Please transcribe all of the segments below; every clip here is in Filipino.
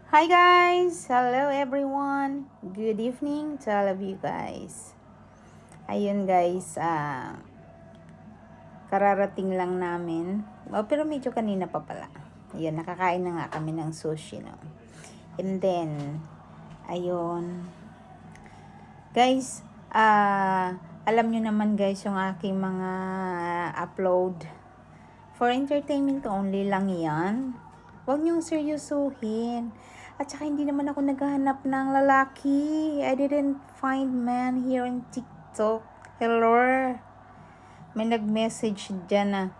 Hi guys! Hello everyone! Good evening to all of you guys. Ayun guys, kararating lang namin. Pero medyo kanina pa pala. Ayun, nakakain na nga kami ng sushi, no? And then, ayun. Guys, alam nyo naman guys yung aking mga upload. For entertainment only lang yan. Huwag niyong seryosuhin. At saka hindi naman ako naghahanap ng lalaki. I didn't find man here in TikTok. Hello? May nag-message dyan na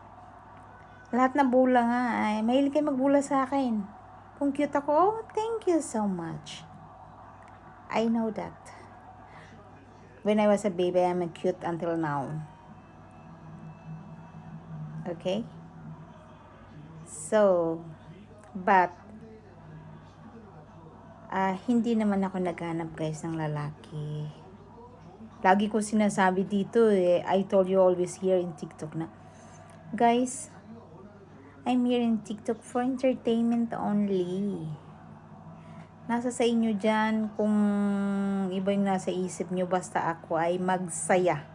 lahat na bula nga. Ay, mahilig kayo magbula sa akin. Kung cute ako, oh, thank you so much. I know that. When I was a baby, I'm cute until now. Okay? So, but, hindi naman ako naghanap guys ng lalaki. Lagi ko sinasabi dito I told you always here in TikTok na, guys, I'm here in TikTok for entertainment only. Nasa sa inyo dyan kung iba yung nasa isip nyo, basta ako ay magsaya.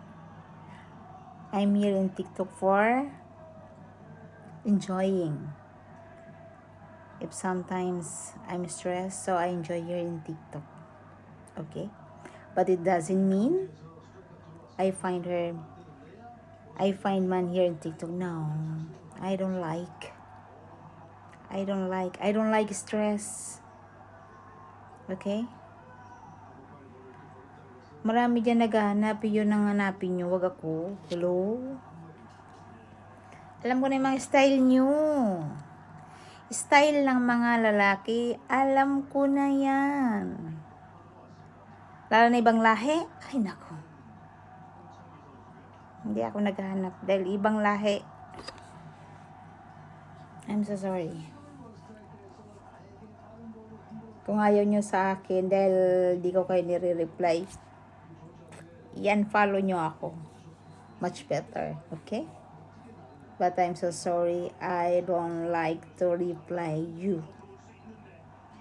I'm here in TikTok for enjoying. If sometimes I'm stressed, so I enjoy here in TikTok. Okay? But it doesn't mean I find man here in TikTok. No. I don't like stress. Okay? Marami dyan naghahanap. Yun ang hanapin nyo. Wag ako. Hello? Alam ko na yung mga style nyo. Style ng mga lalaki. Alam ko na yan. Lalo na ibang lahi. Ay, nako. Hindi ako naghahanap. Dahil ibang lahi. I'm so sorry. Kung ayaw nyo sa akin dahil di ko kayo nire-reply, yan, follow nyo ako. Much better. Okay? But I'm so sorry. I don't like to reply you.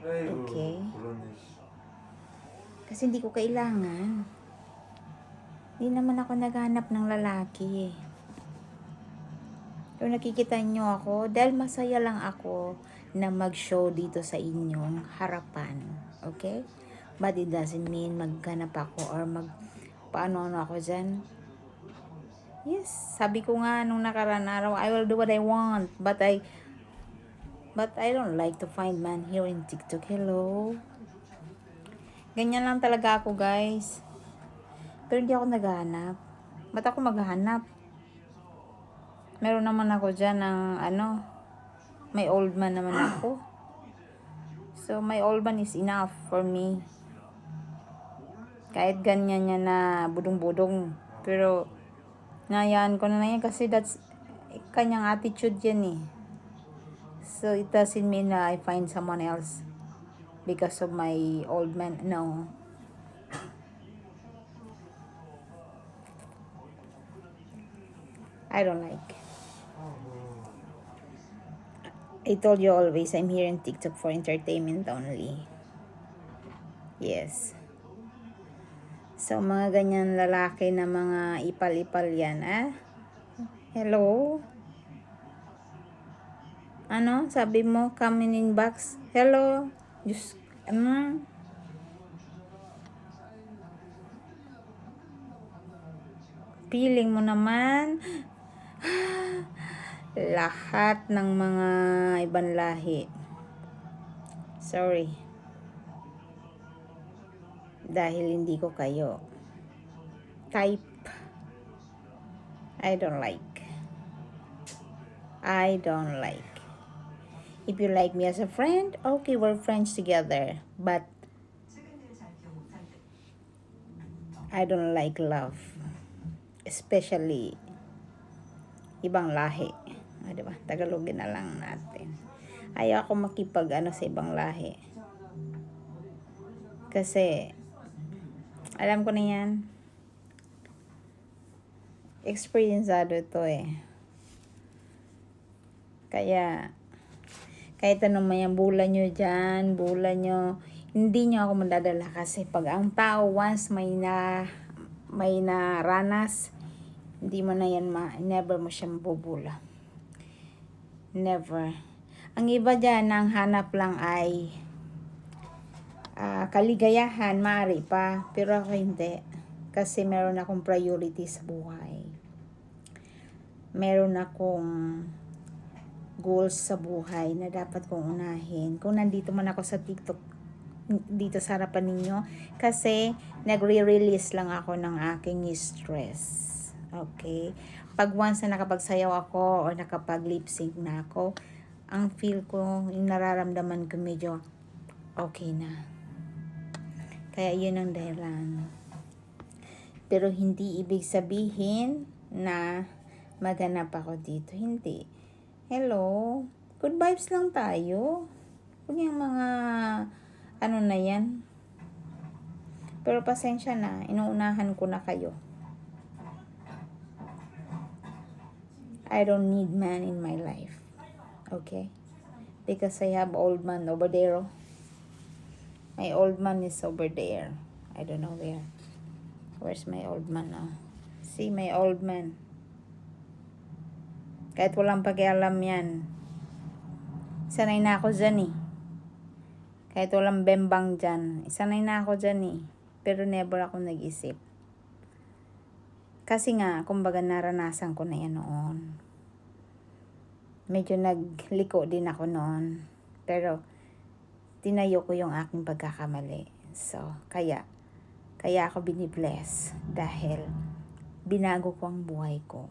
Okay? Kasi hindi ko kailangan. Hindi naman ako naghanap ng lalaki. Kung nakikita nyo ako, dahil masaya lang ako na mag-show dito sa inyong harapan. Okay? But it doesn't mean maghanap ako or paano ako dyan. Yes, sabi ko nga nung nakaraan araw, I will do what I want. But I don't like to find man here in TikTok. Hello? Ganyan lang talaga ako, guys. Pero hindi ako naghahanap. Ba't ako maghahanap? Meron naman ako dyan ng may old man naman ako. So, my old man is enough for me. Kahit ganyan niya na budong-budong. Pero, nayaan ko na yan kasi that's kanyang attitude yan eh. So, it doesn't mean na I find someone else because of my old man. No. I don't like. I told you always, I'm here in TikTok for entertainment only. Yes. So, mga ganyan lalaki na mga ipal-ipal yan, Hello? Ano? Sabi mo, coming in box? Hello? Just, feeling mo naman, lahat ng mga ibang lahi. Sorry. Dahil hindi ko kayo type. I don't like. If you like me as a friend, okay, we're friends together. But I don't like love. Especially ibang lahi. Diba? Tagalogin na lang natin. Ayaw ako makipag sa ibang lahi. Kasi alam ko na yan. Experiencado ito eh. Kaya Kahit anong mayang bula nyo dyan, bula nyo, hindi nyo ako madadala kasi pag ang tao once may naranas, hindi mo na yan never mo siya mabubula. Never. Ang iba dyan, ang hanap lang ay kaligayahan, maaari pa. Pero ako hindi. Kasi meron akong priority sa buhay. Meron akong goals sa buhay na dapat kong unahin. Kung nandito man ako sa TikTok, dito sa harapan ninyo, kasi nagre-release lang ako ng aking stress. Okay? Pag once na nakapagsayaw ako o nakapag-lip sync na ako, ang feel ko, yung nararamdaman ko medyo okay na. Kaya yun ang dahilan. Pero hindi ibig sabihin na maganap ako dito. Hindi. Hello? Good vibes lang tayo. Huwag yung mga ano na yan. Pero pasensya na. Inuunahan ko na kayo. I don't need man in my life. Okay? Because I have old man over there. My old man is over there. I don't know where. Where's my old man now? See, my old man. Kahit walang pakialam yan. Sanay na ako dyan eh. Kahit walang bembang dyan. Sanay na ako dyan eh. Pero never ako nag-isip. Kasi nga, kumbaga naranasan ko na yan noon. Medyo nagliko din ako noon. Pero, tinayo ko yung aking pagkakamali. So, kaya ako binibless dahil binago ko ang buhay ko.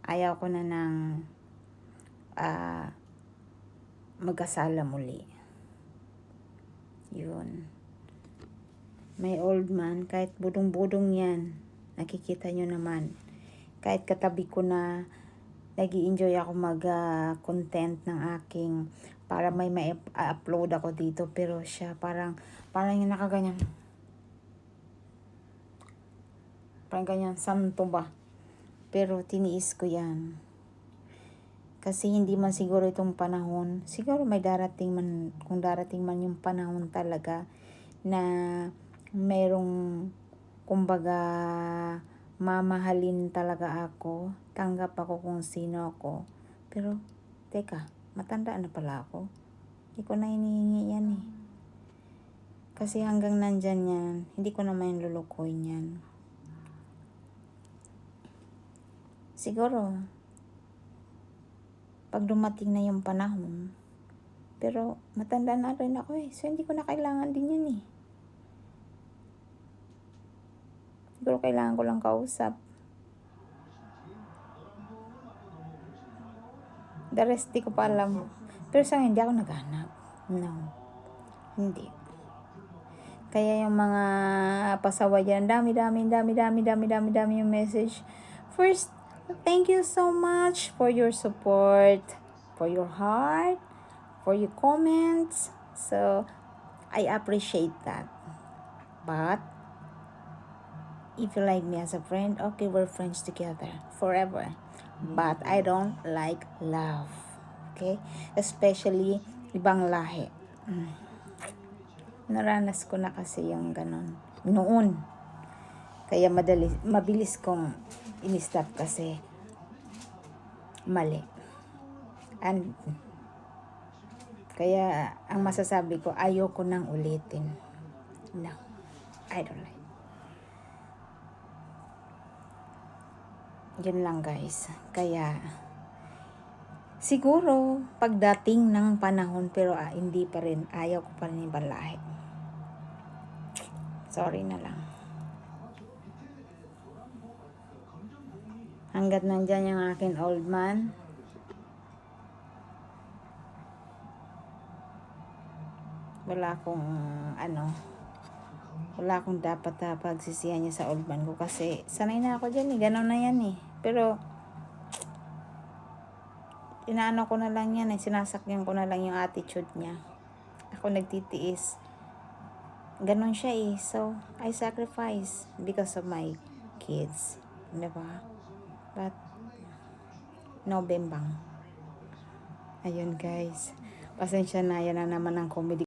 Ayaw ko na ng mag-asala muli. Yun. May old man, kahit budong-budong yan, nakikita nyo naman. Kahit katabi ko na nag-i-enjoy ako mag-content ng aking, para may upload ako dito, pero siya parang yung nakaganyan. Parang ganyan, santo ba? Pero tiniis ko yan. Kasi hindi man siguro itong panahon, siguro may darating man, kung darating man yung panahon talaga, na merong, kumbaga, mamahalin talaga ako, tanggap ako kung sino ako. Pero, teka, matanda na pala ako. Hindi ko na hinihingi yan eh. Kasi hanggang nandyan yan, hindi ko naman lulukoyin yan. Siguro, pag dumating na yung panahon, pero matanda na rin ako eh. So, hindi ko na kailangan din yan eh. Siguro kailangan ko lang kausap. The rest, di ko pa alam. Pero sa hindi ako naghanap. No. Hindi. Kaya yung mga pasawa dyan, dami yung message. First, thank you so much for your support, for your heart, for your comments. So, I appreciate that. But, if you like me as a friend, okay, we're friends together forever. But I don't like love. Okay? Especially ibang lahi. Naranas ko na kasi yung ganon. Noon. Kaya mabilis kong in-stop kasi mali. And kaya ang masasabi ko, ayoko nang ulitin. No. I don't like. Yun lang guys. Kaya siguro pagdating ng panahon, pero hindi pa rin, ayaw ko pa rin ibang lahi. Sorry na lang. Hanggat nandyan yung akin old man, wala akong dapat pagsisihan niya sa old man ko kasi sanay na ako dyan eh, gano'n na yan eh. Pero inaano ko na lang yan eh, sinasakyan ko na lang yung attitude niya. Ako nagtitiis. Ganon siya eh. So, I sacrifice because of my kids. Diba? But, no bembang. Ayun guys. Pasensya na, yan na naman ang comedy